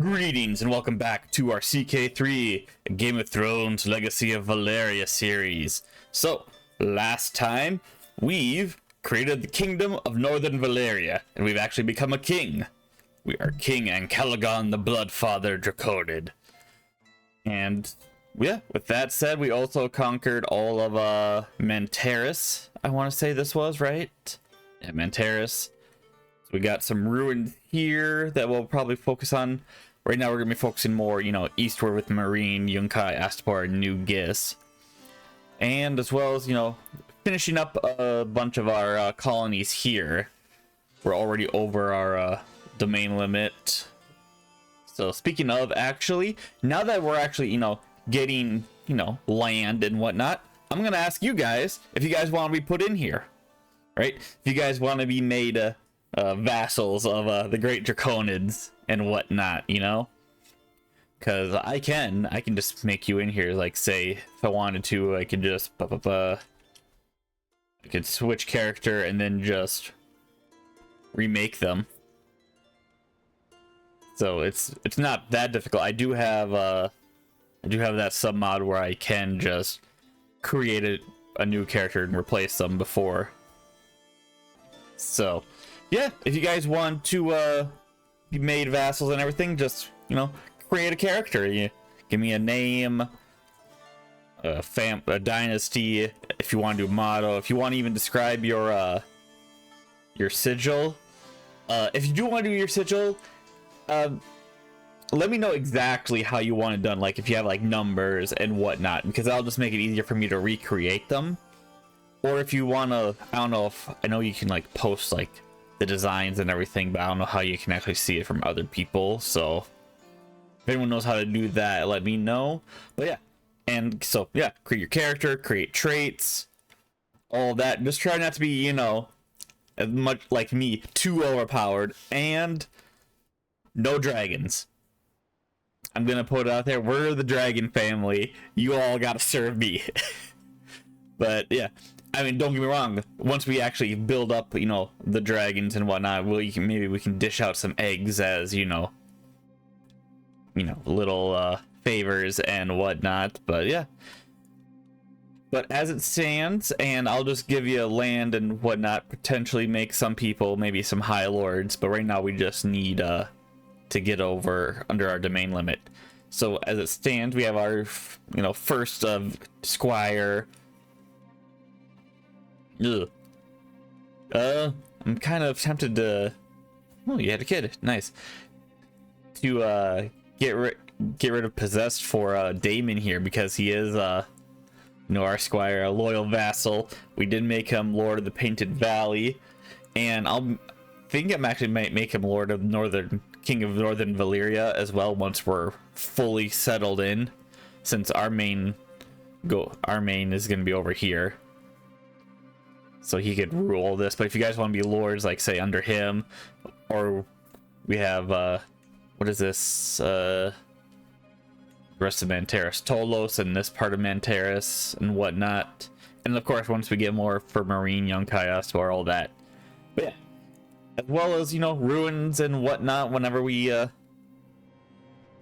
Greetings and welcome back to our CK3 Game of Thrones Legacy of Valyria series. So, last time we've created the Kingdom of Northern Valyria, and we've actually become a king. We are King Ancalagon the Bloodfather Draconid. And yeah, with that said, we also conquered all of Manteris. I want to say this was, right? Yeah, Manteris. We got some ruins here that we'll probably focus on. Right now we're going to be focusing more, eastward with Marine, Yunkai, Astapor, and New Gis. And as well as, finishing up a bunch of our colonies here. We're already over our domain limit. So speaking of, actually, now that we're actually, getting, land and whatnot, I'm going to ask you guys if you guys want to be put in here. Right? If you guys want to be made vassals of the great Draconids and whatnot, because I can just make you in here. Like, say if I wanted to, I could just I could switch character and then just remake them. So it's not that difficult. I do have that sub mod where I can just create a new character and replace them before. So yeah, if you guys want to be made vassals and everything, just, create a character. You give me a name, a dynasty, if you want to do a motto, if you want to even describe your sigil. If you do want to do your sigil, let me know exactly how you want it done, like if you have like numbers and whatnot, because that'll just make it easier for me to recreate them. Or if you want to, I know you can like post like the designs and everything, but I don't know how you can actually see it from other people. So if anyone knows how to do that, let me know. But yeah, and so yeah, create your character, create traits, all that. Just try not to be, as much like me, too overpowered, and no dragons. I'm gonna put it out there, we're the dragon family, you all gotta serve me. But yeah, I mean, don't get me wrong, once we actually build up, the dragons and whatnot, maybe we can dish out some eggs as, little favors and whatnot. But yeah. But as it stands, and I'll just give you land and whatnot, potentially make some people, maybe some high lords, but right now we just need to get over under our domain limit. So as it stands, we have our, first squire. Ugh. I'm kind of tempted to. Oh, you had a kid. Nice. To get rid of possessed for Damon here, because he is our squire, a loyal vassal. We did make him Lord of the Painted Valley, and I actually might make him Lord of King of Northern Valyria as well once we're fully settled in, since our main is going to be over here. So he could rule all this. But if you guys want to be lords, like say under him, or we have what is this? The rest of Manteris, Tolos, and this part of Manteris and whatnot. And of course, once we get more for Marine, Yunkai, or all that. But yeah, as well as ruins and whatnot. Whenever we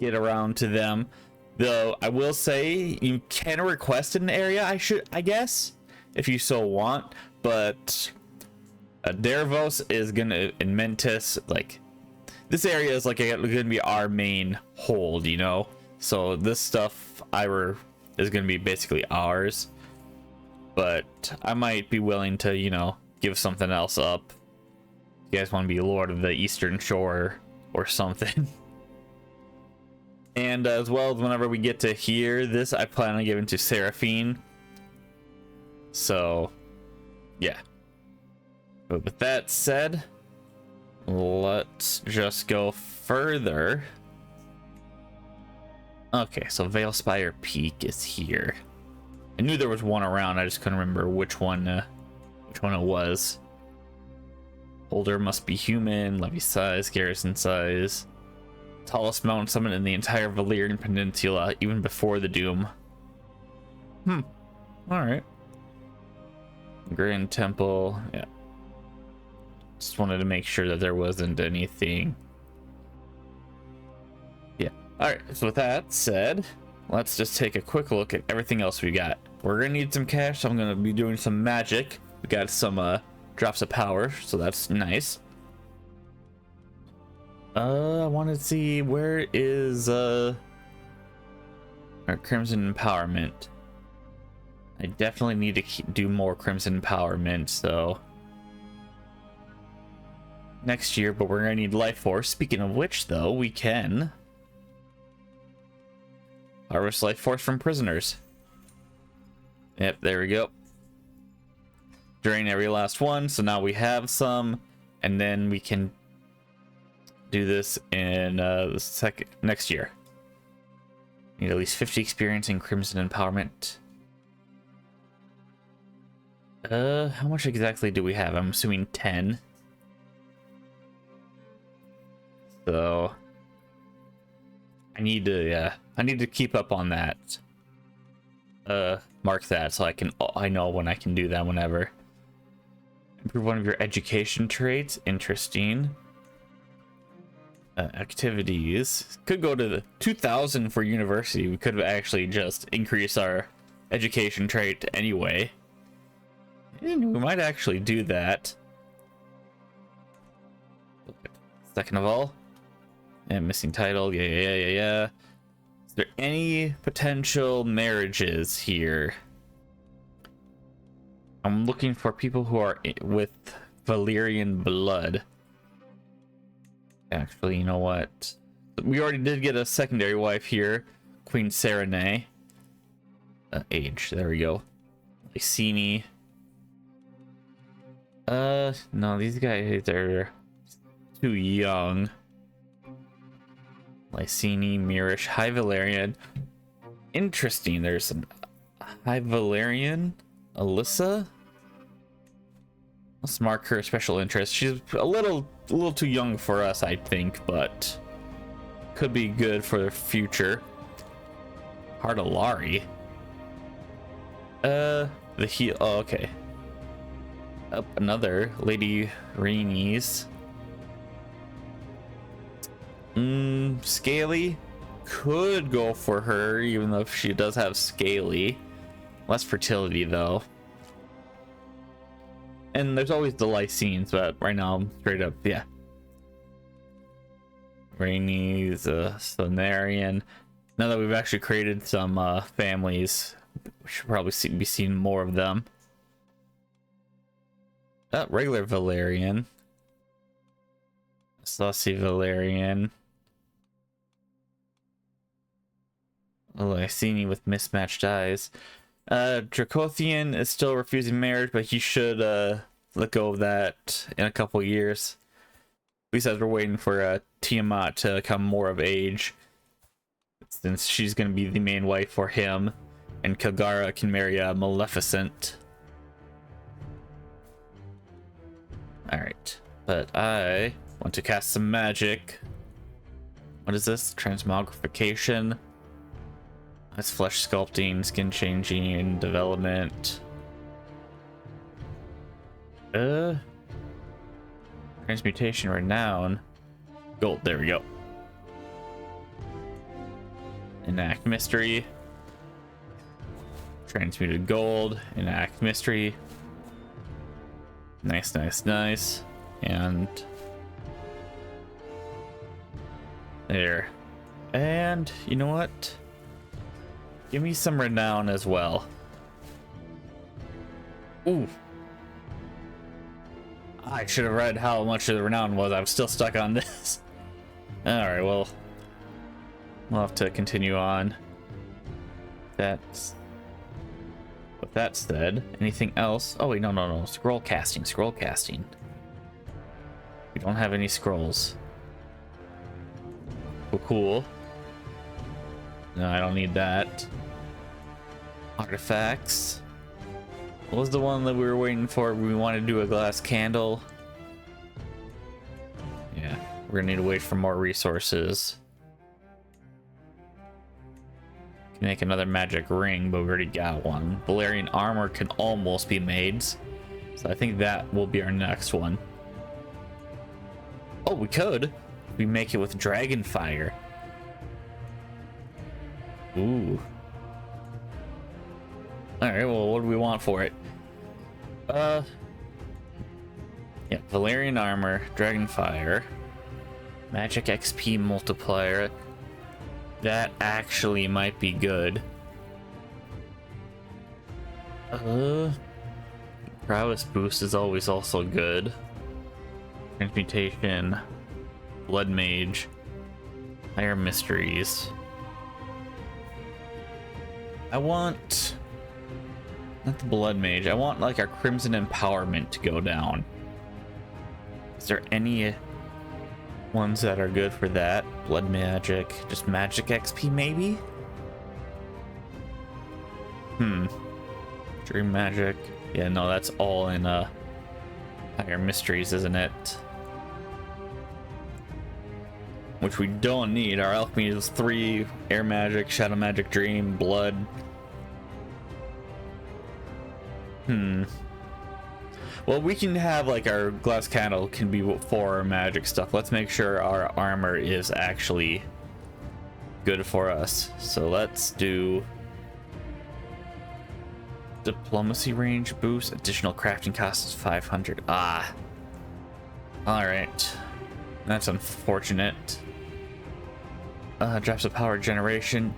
get around to them, though, I will say you can request an area. I guess, if you so want. But Dervos is gonna, in Mentis, like this area is like gonna be our main hold, so this stuff is gonna be basically ours. But I might be willing to give something else up. You guys want to be Lord of the Eastern Shore or something. And as well as whenever we get to here, this I plan on giving to Seraphine. So yeah, but with that said, let's just go further. Okay, so Valespire Peak is here. I knew there was one around, I just couldn't remember which one it was. Holder must be human, levy size, garrison size. Tallest mountain summit in the entire Valyrian Peninsula, even before the Doom. Alright. Grand Temple, yeah. Just wanted to make sure that there wasn't anything Yeah. All right. So with that said, let's just take a quick look at everything else we got. We're gonna need some cash, so I'm gonna be doing some magic. We got some drops of power, so that's nice. I want to see where is our Crimson Empowerment. I definitely need to do more Crimson Empowerment, so next year, but we're gonna need Life Force. Speaking of which, though, we can harvest Life Force from prisoners. Yep, there we go. Drain every last one, so now we have some, and then we can do this in the next year. Need at least 50 experience in Crimson Empowerment. How much exactly do we have? I'm assuming 10. So I need to keep up on that. Mark that so I know when I can do that whenever. Improve one of your education traits. Interesting. Activities. Could go to the 2000 for university. We could actually just increase our education trait anyway. And we might actually do that. Second of all. And missing title. Yeah. Is there any potential marriages here? I'm looking for people who are with Valyrian blood. Actually, you know what? We already did get a secondary wife here. Queen Serenay. Age. There we go. Lysini. No, these guys are too young. Lysini, Mirish, High Valyrian. Interesting. There's some High Valyrian. Alyssa. Let's mark her special interest. She's a little too young for us, I think, but could be good for the future. Hardalari. The heel. Oh, okay. Up another Lady Rhaenys. Scaly could go for her, even though she does have scaly. Less fertility though. And there's always the Lysines, but right now I'm straight up, yeah. Rhaenys, Sonarian. Now that we've actually created some families, we should probably be seeing more of them. Regular Valyrian. Saucy Valyrian. Lysini with mismatched eyes. Dracothian is still refusing marriage, but he should let go of that in a couple years. At least as we're waiting for Tiamat to come more of age, since she's going to be the main wife for him, and Kagara can marry Maleficent. Alright, but I want to cast some magic. What is this? Transmogrification. That's flesh sculpting, skin changing, development. Transmutation, renown. Gold, there we go. Enact mystery. Transmuted gold, enact mystery. Nice. And there. And you know what? Give me some renown as well. Ooh. I should have read how much of the renown was. I'm still stuck on this. Alright, well. We'll have to continue on. With that said, anything else? Oh wait, no. Scroll casting. We don't have any scrolls. Well, cool. No, I don't need that. Artifacts. What was the one that we were waiting for? We wanted to do a glass candle. Yeah, we're gonna need to wait for more resources. Can make another magic ring, but we already got one. Valyrian armor can almost be made, so I think that will be our next one. Oh, we could. We make it with dragon fire. Ooh. Alright, well, what do we want for it? Yeah, Valyrian armor, Dragonfire, Magic XP multiplier. That actually might be good. Prowess boost is always also good. Transmutation, Blood Mage, Higher Mysteries. I want... not the Blood Mage. I want like our Crimson Empowerment to go down. Is there any ones that are good for that? Blood Magic, just Magic XP maybe? Dream Magic. Yeah, no, that's all in Higher Mysteries, isn't it? Which we don't need. Our alchemy is 3 Air Magic, Shadow Magic, Dream, Blood. Well, we can have like our glass candle can be for our magic stuff. Let's make sure our armor is actually good for us. So let's do diplomacy range boost. Additional crafting cost is 500. Ah. All right. That's unfortunate. Drops of power generation.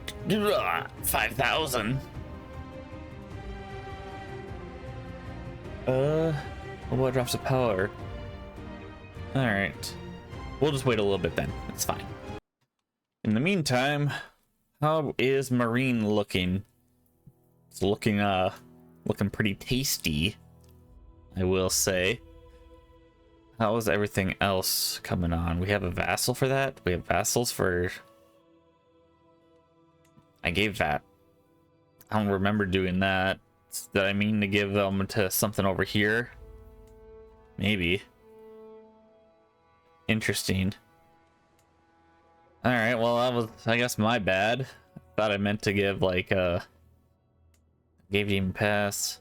5,000. What drops of power? Alright. We'll just wait a little bit then. It's fine. In the meantime, how is Marine looking? It's looking pretty tasty, I will say. How is everything else coming on? We have a vassal for that? We have vassals for... I gave that. I don't remember doing that. Did I mean to give them to something over here? Maybe. Interesting. Alright, well, that was, I guess, my bad. Thought I meant to give, like, gave you even pass.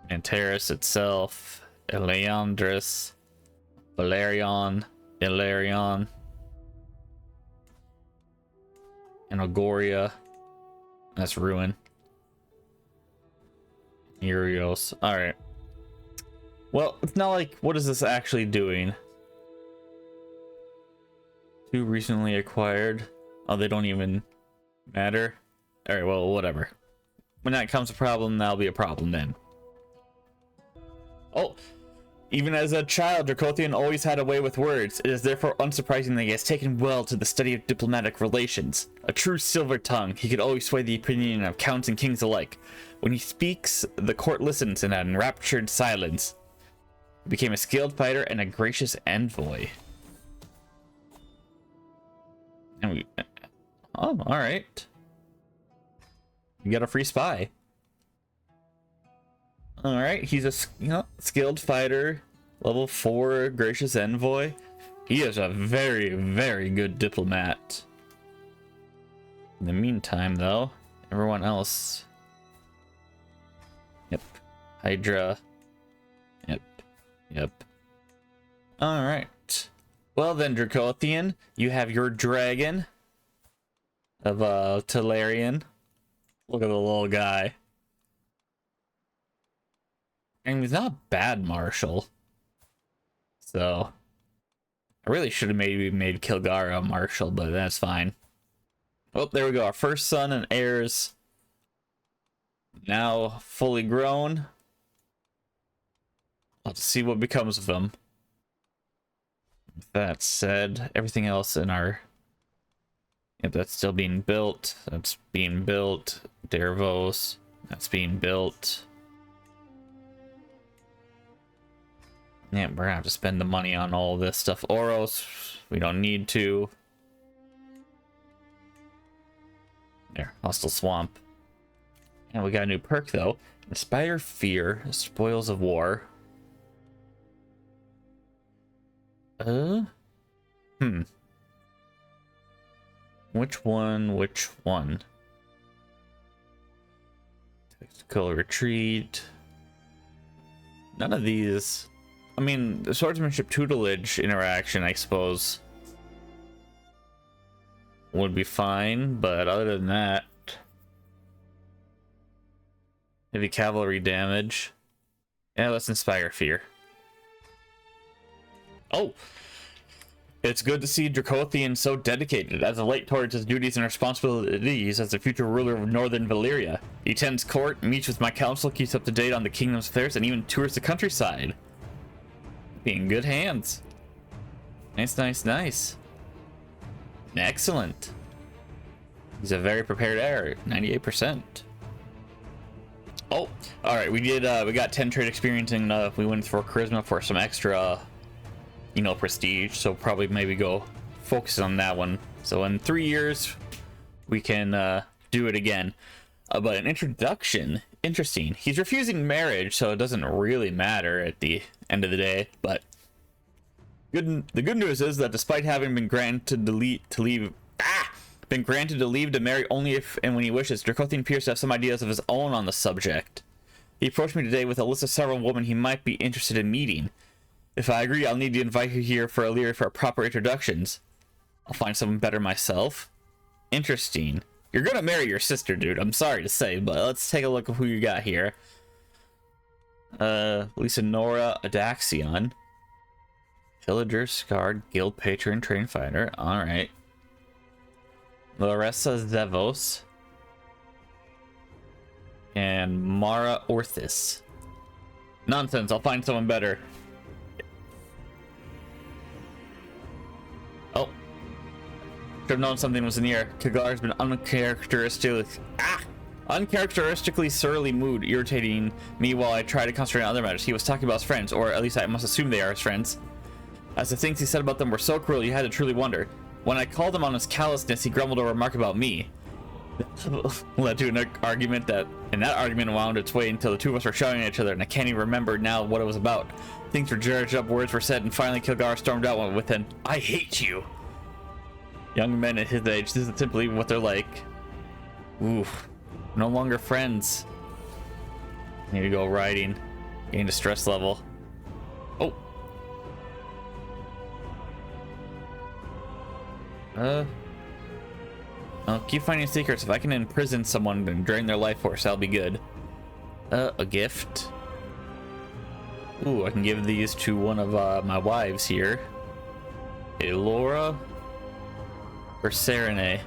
Antares itself. Eleandris. Valerian. Ilarion. And Agoria. That's Ruin. Urios. Alright. Well, it's not like, what is this actually doing? 2 recently acquired. Oh, they don't even matter. Alright, well, whatever. When that comes a problem, that'll be a problem then. Oh! Even as a child, Dracothian always had a way with words. It is therefore unsurprising that he has taken well to the study of diplomatic relations. A true silver tongue, he could always sway the opinion of counts and kings alike. When he speaks, the court listens in an enraptured silence. He became a skilled fighter and a gracious envoy. And we... oh, alright. We got a free spy. Alright, he's a skilled fighter, level 4, gracious envoy. He is a very, very good diplomat. In the meantime, though, everyone else... Yep. Hydra. Yep. Alright. Well then, Dracothian, you have your dragon of Talarian. Look at the little guy. And he's not a bad marshal. So I really should have maybe made Kilgara a marshal, but that's fine. Oh, there we go. Our first son and heirs now fully grown. Let's see what becomes of them. With that said, everything else in our... yep, that's still being built. That's being built. Dervos. That's being built. Yeah, we're gonna have to spend the money on all this stuff. Oros, we don't need to. There, Hostile Swamp. And we got a new perk though. Inspire Fear, Spoils of War. Which one? Tactical Retreat. None of these. I mean, the swordsmanship tutelage interaction, I suppose, would be fine, but other than that, heavy cavalry damage. Yeah, let's inspire fear. Oh, it's good to see Dracothian so dedicated. As a light towards his duties and responsibilities as the future ruler of Northern Valyria. He attends court, meets with my council, keeps up to date on the kingdom's affairs, and even tours the countryside. Be in good hands. Nice, nice, nice. Excellent. He's a very prepared heir, 98%. Oh, all right. We got 10 trade experience, and we went for charisma for some extra, you know, prestige. So probably maybe go focus on that one. So in 3 years, we can do it again. But an introduction, interesting. He's refusing marriage, so it doesn't really matter at the end of the day. But the good news is that despite having been granted to leave to marry only if and when he wishes, Dracothian appears to have some ideas of his own on the subject. He approached me today with a list of several women he might be interested in meeting. If I agree, I'll need to invite you here for Valyria for proper introductions. I'll find someone better myself. Interesting. You're gonna marry your sister, dude. I'm sorry to say, but let's take a look at who you got here. Lisa Nora Adaxion. Villager, Scarred, Guild Patron, Train Fighter. Alright. Larissa Zevos. And Mara Orthis. Nonsense, I'll find someone better. Oh. Should have known something was in the air. Kagar's been uncharacteristically surly mood, irritating me while I try to concentrate on other matters. He was talking about his friends, or at least I must assume they are his friends. As the things he said about them were so cruel, you had to truly wonder. When I called him on his callousness, he grumbled a remark about me. Led to an argument and that argument wound its way until the two of us were shouting at each other, and I can't even remember now what it was about. Things were jarred up, words were said, and finally Kilgar stormed out with an, "I hate you." Young men at his age, this is simply what they're like. Oof. No longer friends. Need to go riding. Gain a stress level. Oh. I'll keep finding secrets. If I can imprison someone and drain their life force, that'll be good. A gift. Ooh, I can give these to one of my wives here. Elora or Serene.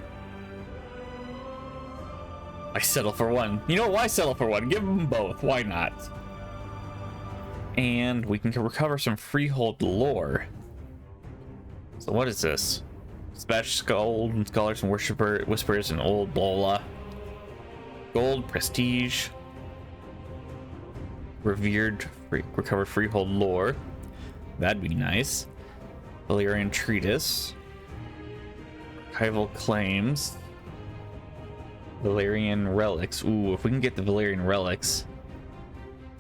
I settle for one. You know, why settle for one? Give them both. Why not? And we can recover some freehold lore. So what is this? Dispatch gold and scholars and whispers and old blah. Gold, prestige, revered, recovered freehold lore. That'd be nice. Valyrian treatise, archival claims, Valyrian relics. Ooh, if we can get the Valyrian relics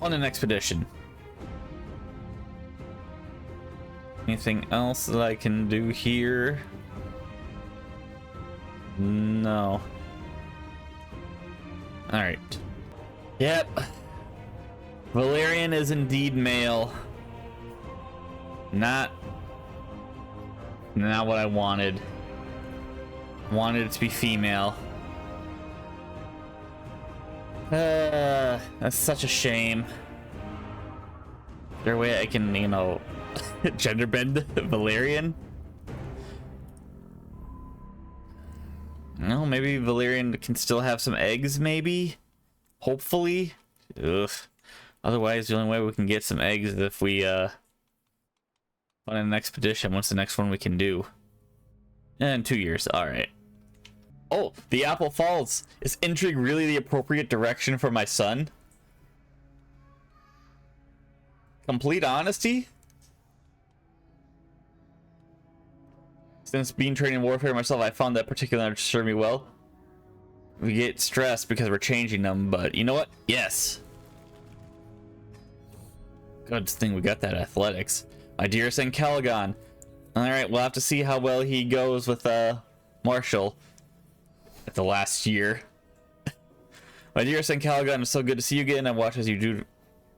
on an expedition. Anything else that I can do here? No. Alright. Yep. Valyrian is indeed male. Not what I wanted. Wanted it to be female. That's such a shame. Is there a way I can, you know, gender bend Valyrian? No, maybe Valyrian can still have some eggs, maybe? Hopefully? Ugh. Otherwise, the only way we can get some eggs is if we, on an expedition. What's the next one we can do? In 2 years, alright. Oh, the apple falls. Is intrigue really the appropriate direction for my son? Complete honesty? Since being trained in warfare myself, I found that particular to serve me well. We get stressed because we're changing them, but you know what? Yes. Good thing we got that athletics. My dear St. Caligon. Alright, we'll have to see how well he goes with Marshall at the last year. My dear St. Caligon, it's so good to see you again. I watch as you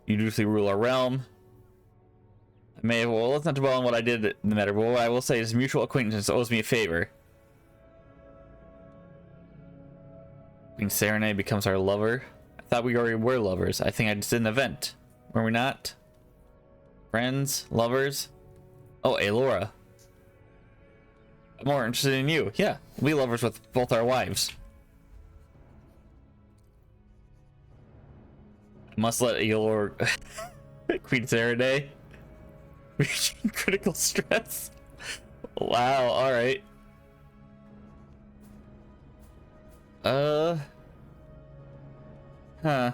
dutifully rule our realm. Well, let's not dwell on what I did in the matter, but what I will say is mutual acquaintance owes me a favor. Queen Serenade becomes our lover. I thought we already were lovers. I think I just did an event. Were we not? Friends? Lovers? Oh, Alora. I'm more interested in you. Yeah, we lovers with both our wives. I must let Alora... Queen Serenade. Reaching critical stress. Wow, alright. Huh.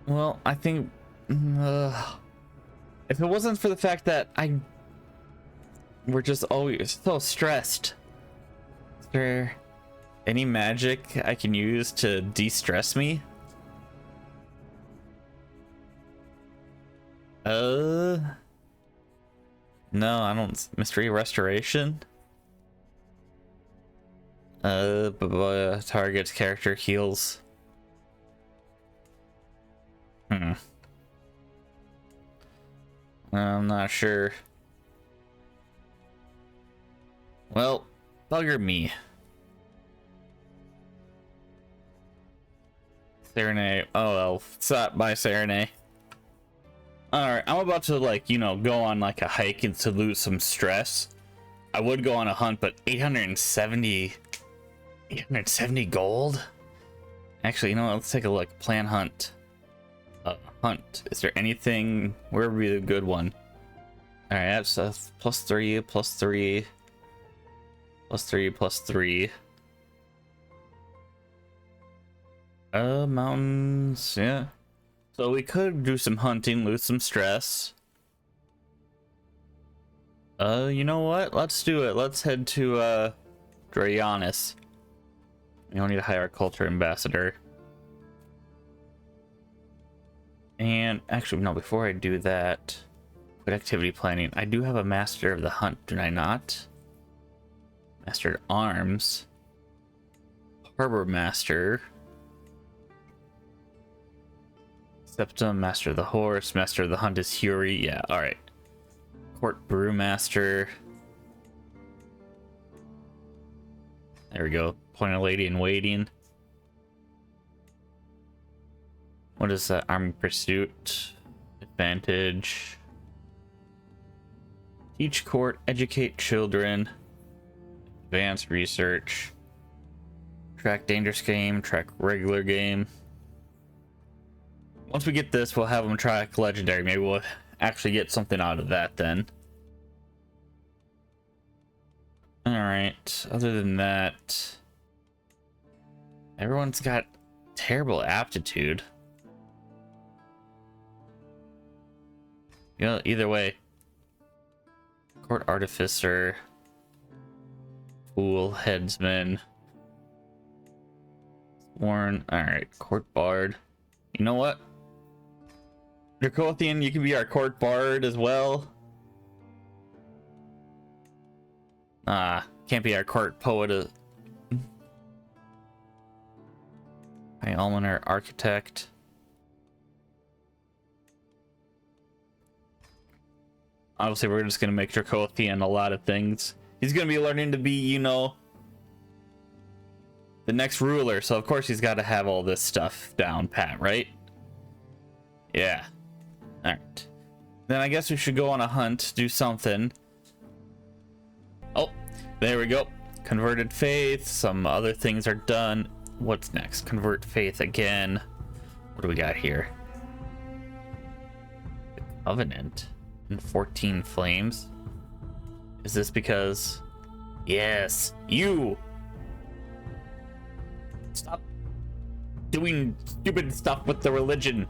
Well, I think if it wasn't for the fact that we're just always so stressed. Is there any magic I can use to de-stress me? No, I don't. Mystery restoration. Target's character heals. I'm not sure. Well, bugger me. Serenade. Oh well, stop by Serenade. Alright, I'm about to, like, you know, go on like a hike and to lose some stress. I would go on a hunt, but 870 gold? Actually, you know what? Let's take a look. Plan hunt. Hunt. Is there anything? Where would be a good one? Alright, that's +3, +3, +3, +3. Mountains, yeah. So we could do some hunting, lose some stress. You know what? Let's do it. Let's head to, Drayanis. We don't need to hire a culture ambassador. And actually, no, before I do that, good activity planning. I do have a master of the hunt, do I not? Master at arms. Harbor master. Septum, master of the horse, master of the hunt is Huri. Yeah, alright. Court brewmaster. There we go. Point a lady in waiting. What is that? Army pursuit. Advantage. Teach court, educate children. Advanced research. Track dangerous game, track regular game. Once we get this, we'll have them track legendary. Maybe we'll actually get something out of that then. Alright, other than that, everyone's got terrible aptitude. You know, either way. Court artificer. Fool, headsman. Sworn. Alright, court bard. You know what? Dracothian, you can be our court bard as well. Can't be our court poet. Almoner architect. Obviously, we're just gonna make Dracothian a lot of things. He's gonna be learning to be, you know, the next ruler. So of course he's got to have all this stuff down pat, right? Yeah. All right. Then I guess we should go on a hunt, do something. Oh, there we go. Converted faith. Some other things are done. What's next? Convert faith again. What do we got here? The Covenant and 14 flames. Is this because? Yes, you. Stop doing stupid stuff with the religion.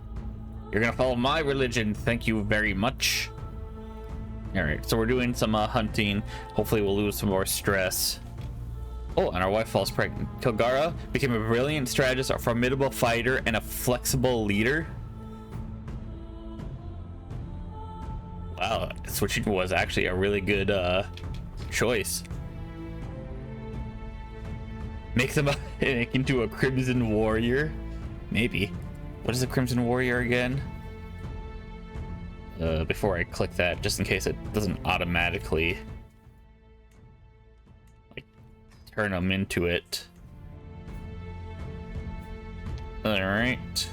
You're gonna follow my religion. Thank you very much. All right, so we're doing some hunting. Hopefully we'll lose some more stress. Oh, and our wife falls pregnant. Kilgara became a brilliant strategist, a formidable fighter, and a flexible leader. Wow, switching was actually a really good choice. Make them into a Crimson Warrior. Maybe. What is a Crimson Warrior again? Before I click that, just in case it doesn't automatically like turn them into it. Alright.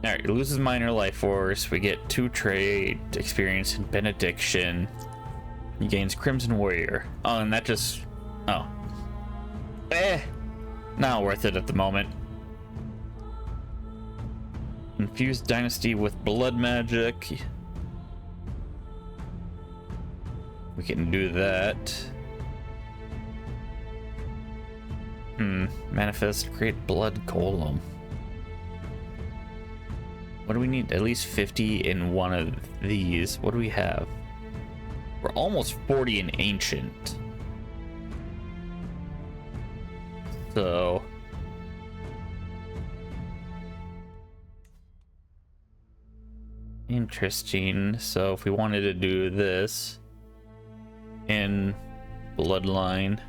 Alright, loses minor life force. We get 2 trade experience and benediction. He gains Crimson Warrior. Oh, and that just... Oh. Not worth it at the moment. Infuse Dynasty with blood magic. We can do that. Manifest, create blood golem. What do we need? At least 50 in one of these. What do we have? We're almost 40 in ancient. So interesting. So if we wanted to do this in bloodline,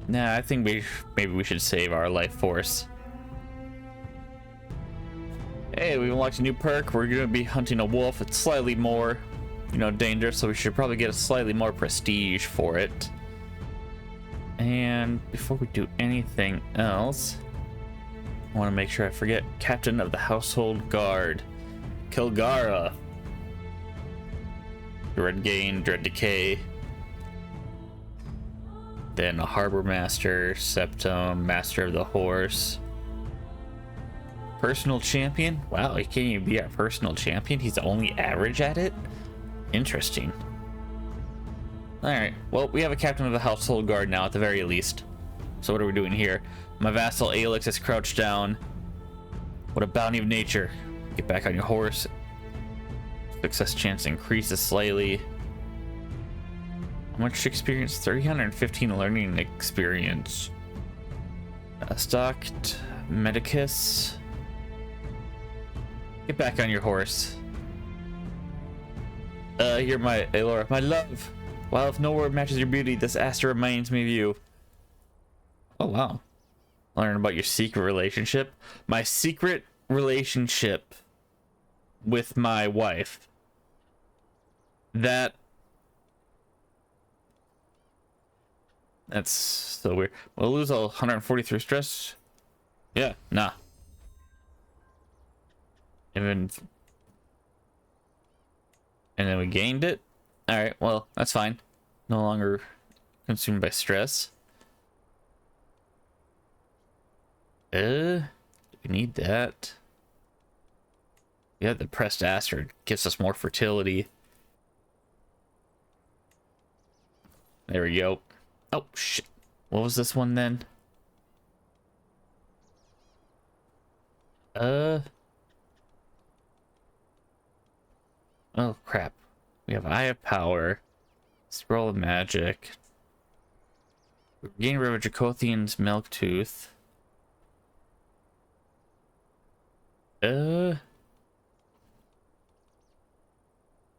nah, I think maybe we should save our life force. Hey, we unlocked a new perk. We're gonna be hunting a wolf. It's slightly more, dangerous, so we should probably get a slightly more prestige for it. And before we do anything else, I want to make sure I forget Captain of the Household Guard, Kilgara. Dread Gain, Dread Decay. Then a Harbor Master, Septum, Master of the Horse. Personal Champion? Wow, he can't even be our personal champion. He's only average at it? Interesting. Alright, well, we have a Captain of the Household Guard now at the very least. So what are we doing here? My vassal Alex is crouched down. What a bounty of nature. Get back on your horse. Success chance increases slightly. How much experience? 315 learning experience. Stocked Medicus. Get back on your horse. You're my Aelora, my love. While if no word matches your beauty, this Aster reminds me of you. Oh wow. Learn about your secret relationship. My secret relationship with my wife. That's so weird. We'll lose 143 stress. Yeah, nah. And then we gained it. All right, well, that's fine. No longer consumed by stress. Do we need that? Yeah, the pressed aster gives us more fertility. There we go. Oh shit. What was this one then? Oh crap. We have Eye of Power, Scroll of Magic, Gain River Dracothian's Milk Tooth.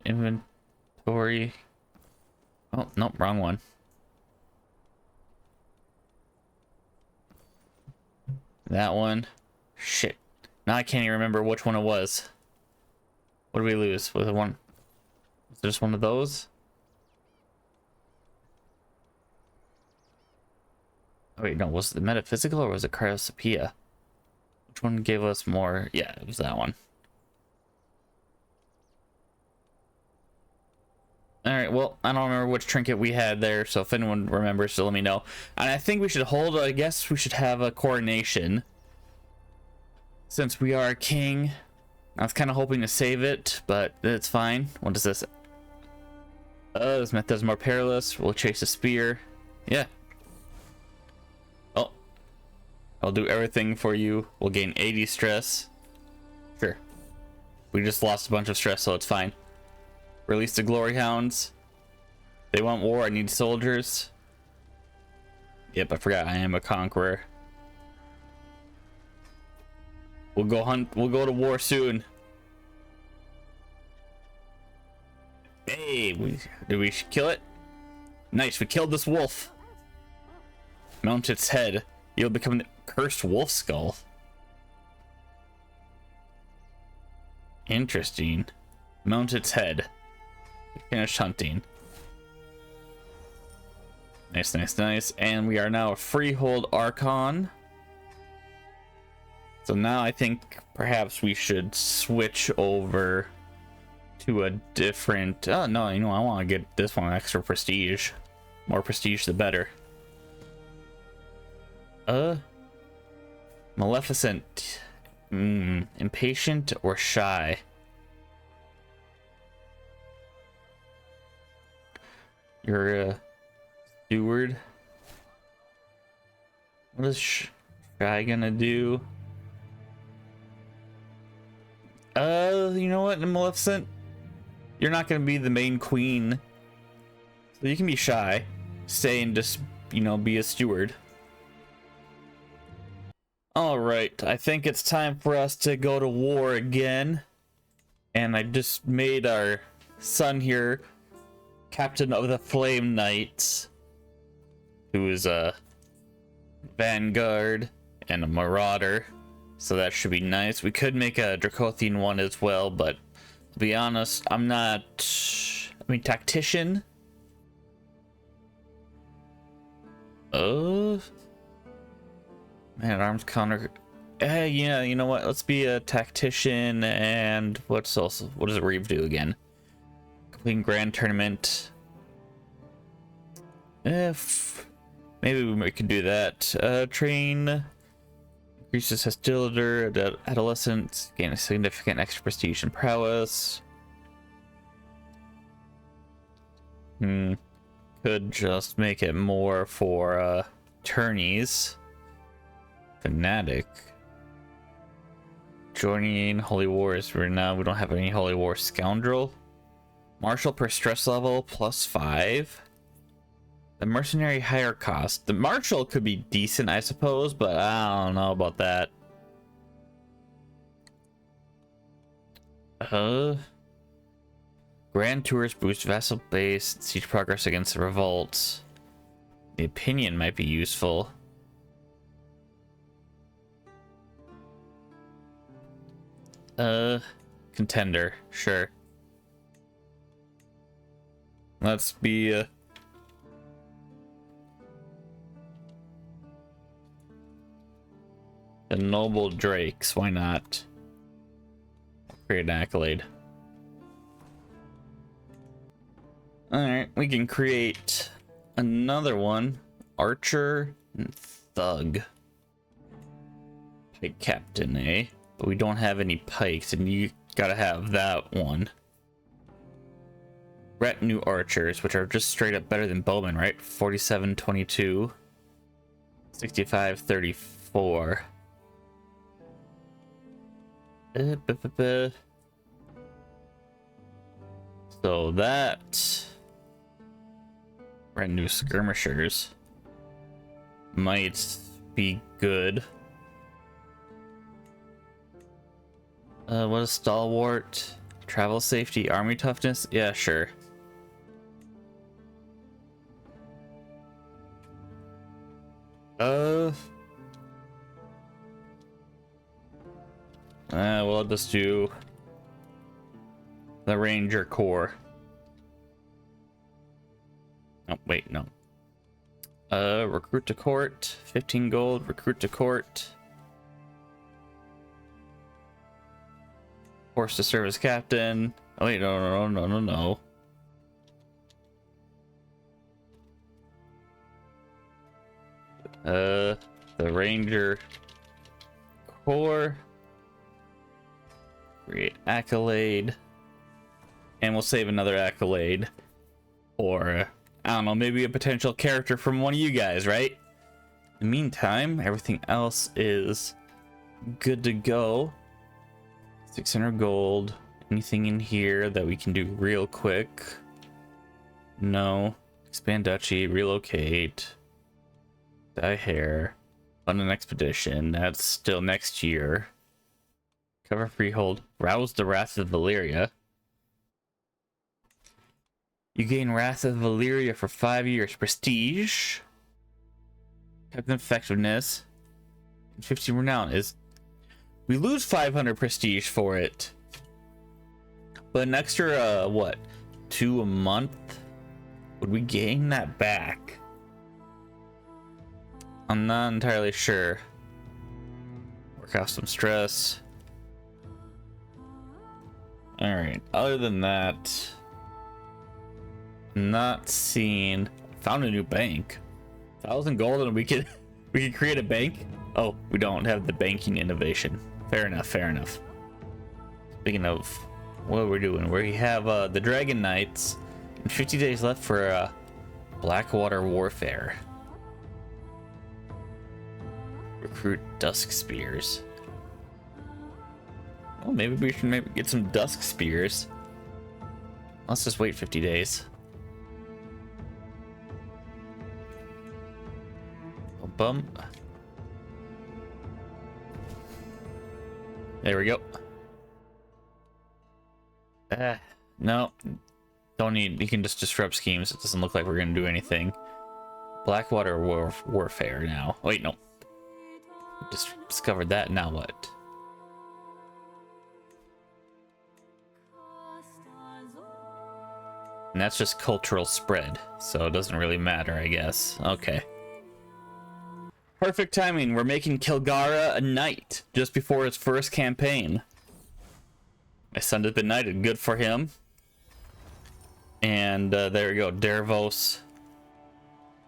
Inventory. Oh, nope, wrong one. That one. Shit. Now I can't even remember which one it was. What did we lose? Was it one? Was it just one of those? Oh, wait, no. Was it the metaphysical or was it Cryosopia? Which one gave us more? Yeah, it was that one. Alright, well, I don't remember which trinket we had there, so if anyone remembers, so let me know. And I think we should hold, I guess we should have a coronation. Since we are king. I was kind of hoping to save it, but it's fine. What is this? This method is more perilous. We'll chase a spear. Yeah. Oh. I'll do everything for you. We'll gain 80 stress. Sure. We just lost a bunch of stress, so it's fine. Release the glory hounds. They want war. I need soldiers. Yep, I forgot I am a conqueror. We'll go hunt. We'll go to war soon. Hey, did we kill it? Nice, we killed this wolf. Mount its head. You'll become the cursed wolf skull. Interesting. Mount its head. Finished hunting. Nice, nice, nice. And we are now a freehold Archon. So now I think perhaps we should switch over to a different... Oh, no, you know, I want to get this one extra prestige. More prestige, the better. Maleficent. Impatient or shy? You're a steward. What is shy gonna do? You know what, Maleficent? You're not gonna be the main queen. So you can be shy. Stay and just, you know, be a steward. Alright, I think it's time for us to go to war again. And I just made our son here captain of the Flame Knights, who is a vanguard and a marauder. So that should be nice. We could make a Dracothian one as well, but to be honest, I'm not... I mean, tactician? Man at arms counter... yeah, you know what? Let's be a tactician, and what's also... What does Reeve do again? Completing Grand Tournament. If... Maybe we could do that. Train... Increases hostility, adolescence, gain a significant extra prestige and prowess. Could just make it more for tourneys. Fanatic. Joining Holy Wars. For now, we don't have any Holy War Scoundrel. Martial per stress level +5. The mercenary higher cost. The martial could be decent, I suppose, but I don't know about that. Grand tours boost vassal base, siege progress against the revolts. The opinion might be useful. Contender, sure. Let's be the Noble Drakes, why not? Create an accolade. Alright, we can create another one. Archer and Thug. Pike Captain, eh? But we don't have any pikes, and you gotta have that one. Retinue Archers, which are just straight up better than Bowmen, right? 47-22. 65-34. So that Retinue Skirmishers might be good. What is Stalwart? Travel safety, army toughness? Yeah, sure. We'll just do the Ranger Corps. Oh, wait, no. Recruit to court, 15 gold, recruit to court. Forced to serve as captain. Oh, wait, no. The Ranger Corps. Create accolade. And we'll save another accolade. Or, I don't know, maybe a potential character from one of you guys, right? In the meantime, everything else is good to go. 600 gold. Anything in here that we can do real quick? No. Expand duchy, relocate. Dye hair. On an expedition. That's still next year. Cover freehold. Rouse the Wrath of Valyria. You gain Wrath of Valyria for 5 years. Prestige. Captain effectiveness. 15 renown is... We lose 500 prestige for it. But an extra, what? 2 a month. Would we gain that back? I'm not entirely sure. Work off some stress. Alright, other than that, not seeing. Found a new bank. 1,000 gold and we could create a bank. Oh, we don't have the banking innovation. Fair enough, fair enough. Speaking of what we're doing, we have the Dragon Knights and 50 days left for Blackwater Warfare. Recruit Dusk Spears. Well, maybe we should maybe get some Dusk Spears. Let's just wait 50 days. Bump. There we go. No. Don't need, you can just disrupt schemes. It doesn't look like we're gonna do anything. Blackwater Warfare now. Wait, no. Just discovered that, now what? And that's just cultural spread, so it doesn't really matter, I guess. Okay. Perfect timing. We're making Kilgara a knight just before his first campaign. My son has been knighted. Good for him. And there we go. Dervos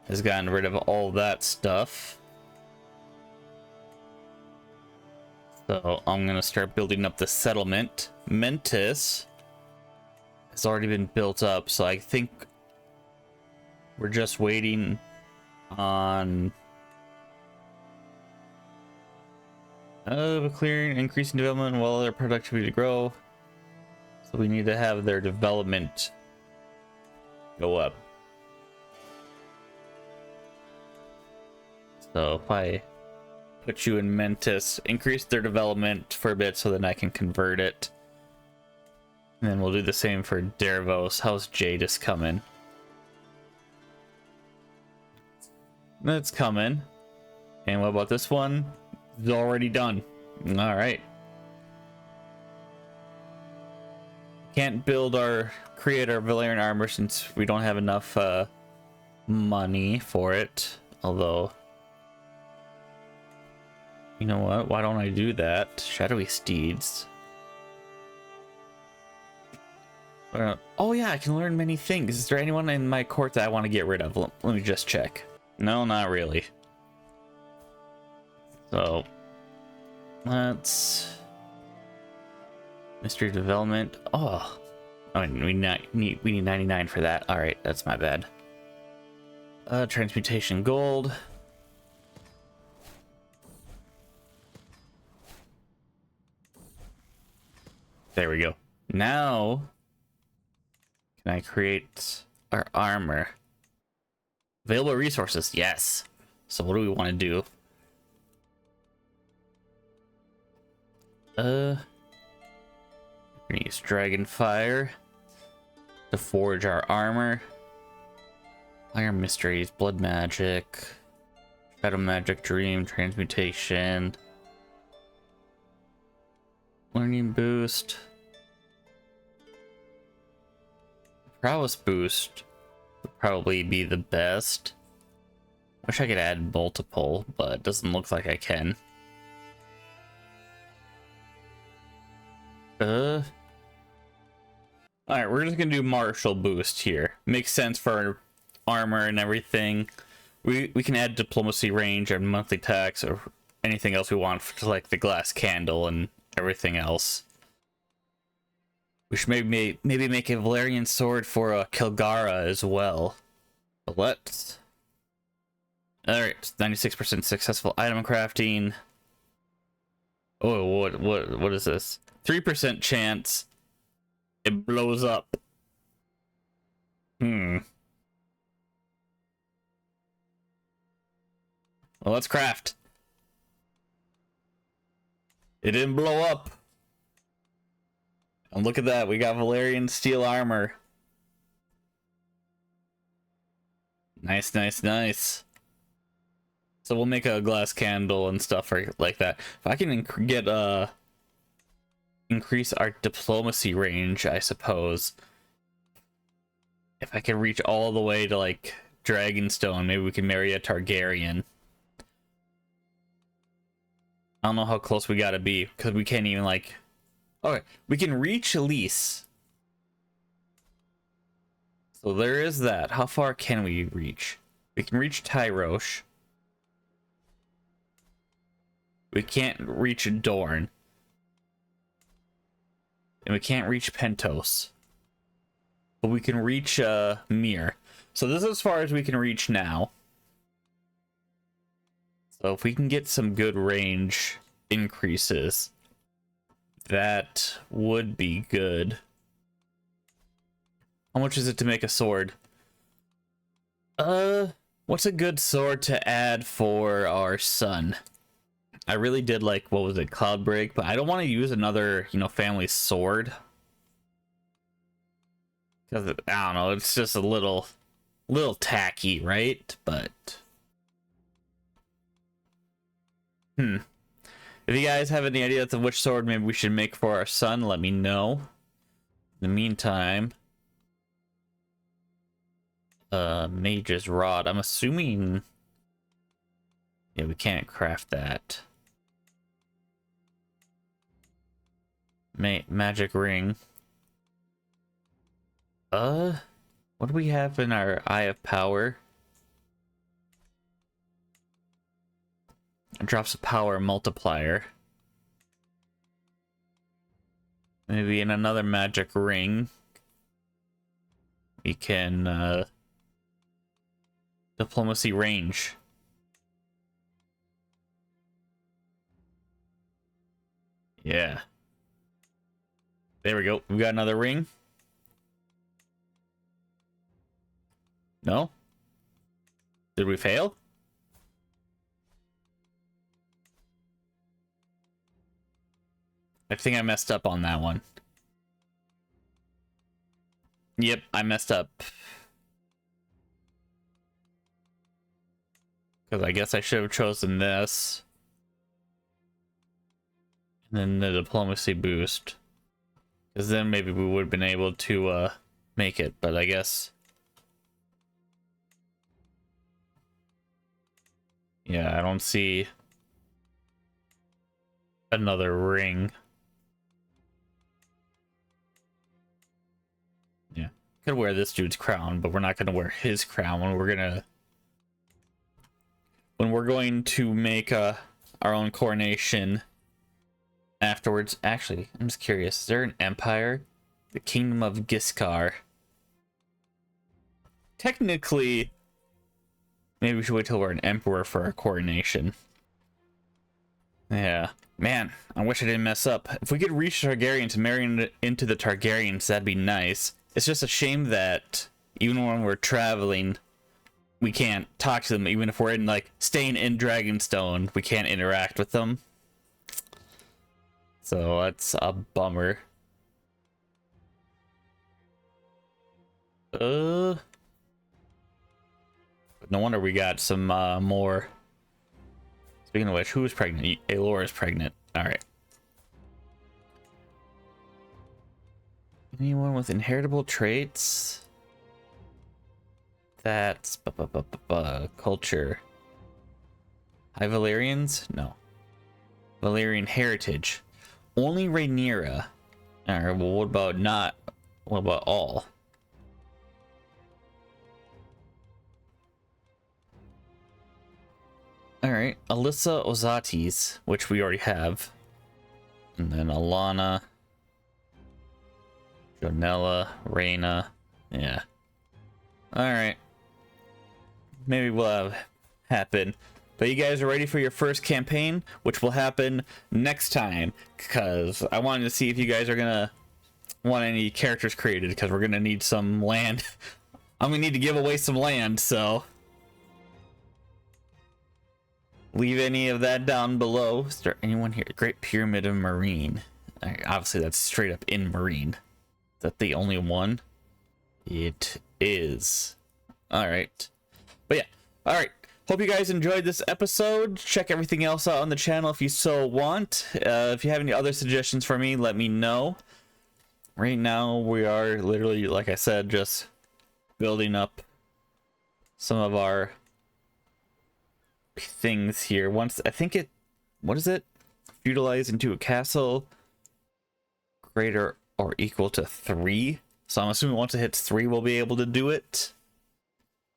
has gotten rid of all that stuff. So I'm going to start building up the settlement. Mentis has already been built up. So I think we're just waiting on... clearing, increasing development while their productivity to grow. So we need to have their development go up. So if I put you in Mentis, increase their development for a bit so then I can convert it. And then we'll do the same for Dervos. How's Jadis coming? That's coming. And what about this one? It's already done. All right. Can't create our Valyrian armor since we don't have enough money for it. Although, you know what? Why don't I do that? Shadowy steeds. Oh yeah, I can learn many things. Is there anyone in my court that I want to get rid of? Let me just check. No, not really. So let's mystery development. Oh, I mean, we need 99 for that. All right, that's my bad. Transmutation gold. There we go. Now can I create our armor? Available resources, yes. So what do we want to do? We're gonna use Dragon Fire to forge our armor. Iron Mysteries, Blood Magic, Shadow Magic, Dream, Transmutation, Learning Boost, Prowess Boost would probably be the best. Wish I could add multiple, but it doesn't look like I can. Alright, we're just gonna do Martial Boost here. Makes sense for our armor and everything. We can add Diplomacy range and monthly tax or anything else we want for like the glass candle and everything else. We should maybe make a Valyrian sword for a Kilgara as well. But let's... Alright, 96% successful item crafting. Oh, what is this? 3% chance it blows up. Well, let's craft. It didn't blow up. And look at that, we got Valyrian Steel armor. Nice, nice, nice. So we'll make a glass candle and stuff like that. If I can get increase our diplomacy range, I suppose. if I can reach all the way to like Dragonstone, maybe we can marry a Targaryen. I don't know how close we gotta be, because we can't even like... Okay, we can reach Elise. So there is that. How far can we reach? We can reach Tyrosh. We can't reach Dorne. And we can't reach Pentos. But we can reach Mir. So this is as far as we can reach now. So if we can get some good range increases, that would be good. How much is it to make a sword? What's a good sword to add for our son? I really did like, what was it, Cloudbreak, but I don't want to use another, you know, family sword. Because, I don't know, it's just a little tacky, right? But... If you guys have any ideas of which sword maybe we should make for our son, let me know. In the meantime... Mage's Rod. I'm assuming... Yeah, we can't craft that. Magic Ring. What do we have in our Eye of Power? It drops a power multiplier. Maybe in another magic ring we can diplomacy range. Yeah. There we go. We got another ring. No? Did we fail? I think I messed up on that one. Yep, I messed up. Because I guess I should have chosen this. And then the diplomacy boost. Because then maybe we would have been able to make it, but I guess... Yeah, I don't see another ring. Yeah, could wear this dude's crown, but we're not gonna wear his crown when we're going to make our own coronation afterwards. Actually, I'm just curious, is there an empire? The Kingdom of Giscard. Technically, maybe we should wait till we're an emperor for our coronation. Yeah. Man, I wish I didn't mess up. If we could reach Targaryens and marry into the Targaryens, that'd be nice. It's just a shame that even when we're traveling, we can't talk to them. Even if we're in, like, staying in Dragonstone, we can't interact with them. So that's a bummer. No wonder we got some more. Speaking of which, who's pregnant? Aelora's pregnant. Alright. Anyone with inheritable traits? That's culture. High Valyrians? No. Valyrian heritage. Only Rhaenyra. Alright, well what about all? Alright, Alyssa Ozatis, which we already have. And then Alana, Jonella, Reyna. Yeah. Alright. Maybe we'll have happen. But you guys are ready for your first campaign, which will happen next time. Because I wanted to see if you guys are gonna want any characters created, because we're gonna need some land. I'm gonna need to give away some land, so leave any of that down below. Is there anyone here? Great Pyramid of Marine. Obviously, that's straight up in Marine. Is that the only one? It is. Alright. But yeah. Alright. Hope you guys enjoyed this episode. Check everything else out on the channel if you so want. If you have any other suggestions for me, let me know. Right now, we are literally, like I said, just building up some of our things here. Once I think it, what is it? Feudalize into a castle greater or equal to 3. So I'm assuming once it hits 3, we'll be able to do it.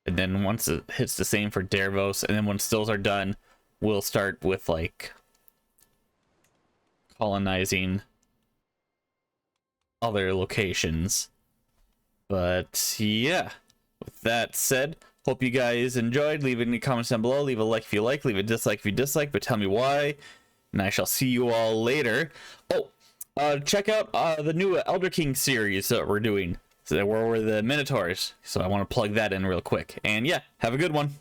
And then once it hits the same for Dervos, and then when stills are done, we'll start with like colonizing other locations. But yeah, with that said, hope you guys enjoyed. Leave it in the comments down below. Leave a like if you like, leave a dislike if you dislike, but tell me why. And I shall see you all later. Oh, check out the new Elder King series that we're doing. So we're the Minotaurs. So I want to plug that in real quick. And yeah, have a good one.